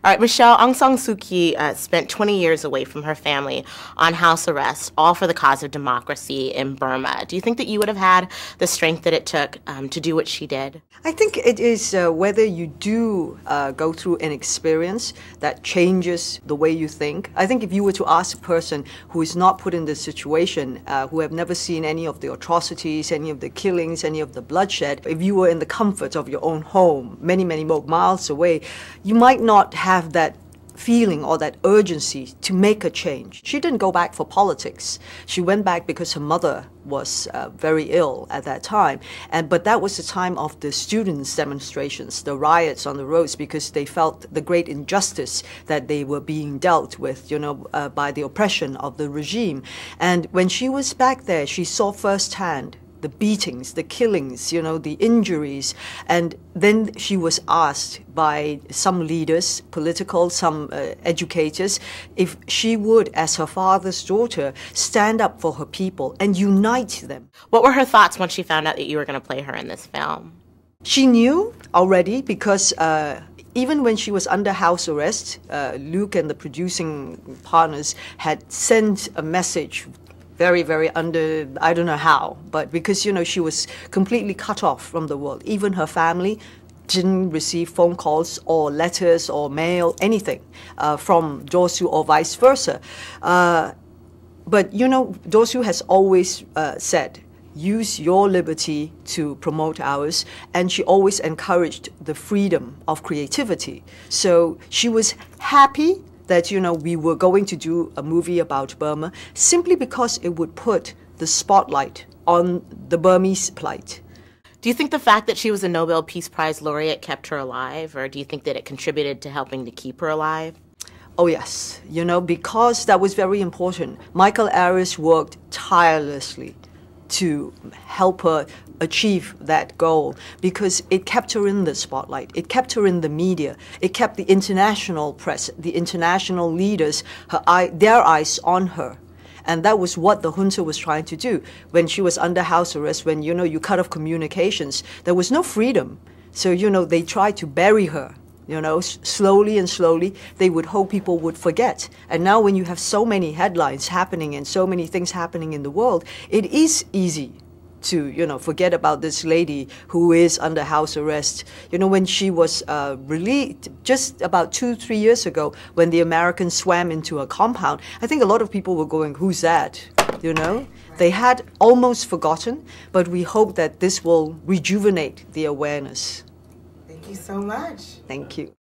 All right, Michelle, Aung San Suu Kyi spent 20 years away from her family on house arrest, all for the cause of democracy in Burma. Do you think that you would have had the strength that it took to do what she did? I think it is whether you do go through an experience that changes the way you think. I think if you were to ask a person who is not put in this situation, who have never seen any of the atrocities, any of the killings, any of the bloodshed, if you were in the comfort of your own home, many, many more miles away, you might not have that feeling or that urgency to make a change. She didn't go back for politics. She went back because her mother was very ill at that time. But that was the time of the students' demonstrations, the riots on the roads, because they felt the great injustice that they were being dealt with, by the oppression of the regime. And when she was back there, she saw firsthand the beatings, the killings, the injuries. And then she was asked by some leaders, political, some educators, if she would, as her father's daughter, stand up for her people and unite them. What were her thoughts when she found out that you were going to play her in this film? She knew already because even when she was under house arrest, Luke and the producing partners had sent a message very, very under, I don't know how, but because, she was completely cut off from the world. Even her family didn't receive phone calls or letters or mail, anything from Dosu or vice versa. But, Dosu has always said, use your liberty to promote ours, and she always encouraged the freedom of creativity. So she was happy that, we were going to do a movie about Burma simply because it would put the spotlight on the Burmese plight. Do you think the fact that she was a Nobel Peace Prize laureate kept her alive, or do you think that it contributed to helping to keep her alive? Oh yes, because that was very important. Michael Aris worked tirelessly to help her achieve that goal because it kept her in the spotlight. It kept her in the media. It kept the international press, the international leaders, their eyes on her. And that was what the junta was trying to do. When she was under house arrest, when, you cut off communications, there was no freedom. So, they tried to bury her. Slowly and slowly, they would hope people would forget. And now when you have so many headlines happening and so many things happening in the world, it is easy to, forget about this lady who is under house arrest. When she was released just about 2-3 years ago, when the Americans swam into a compound, I think a lot of people were going, who's that? They had almost forgotten, but we hope that this will rejuvenate the awareness. Thank you so much. Thank you.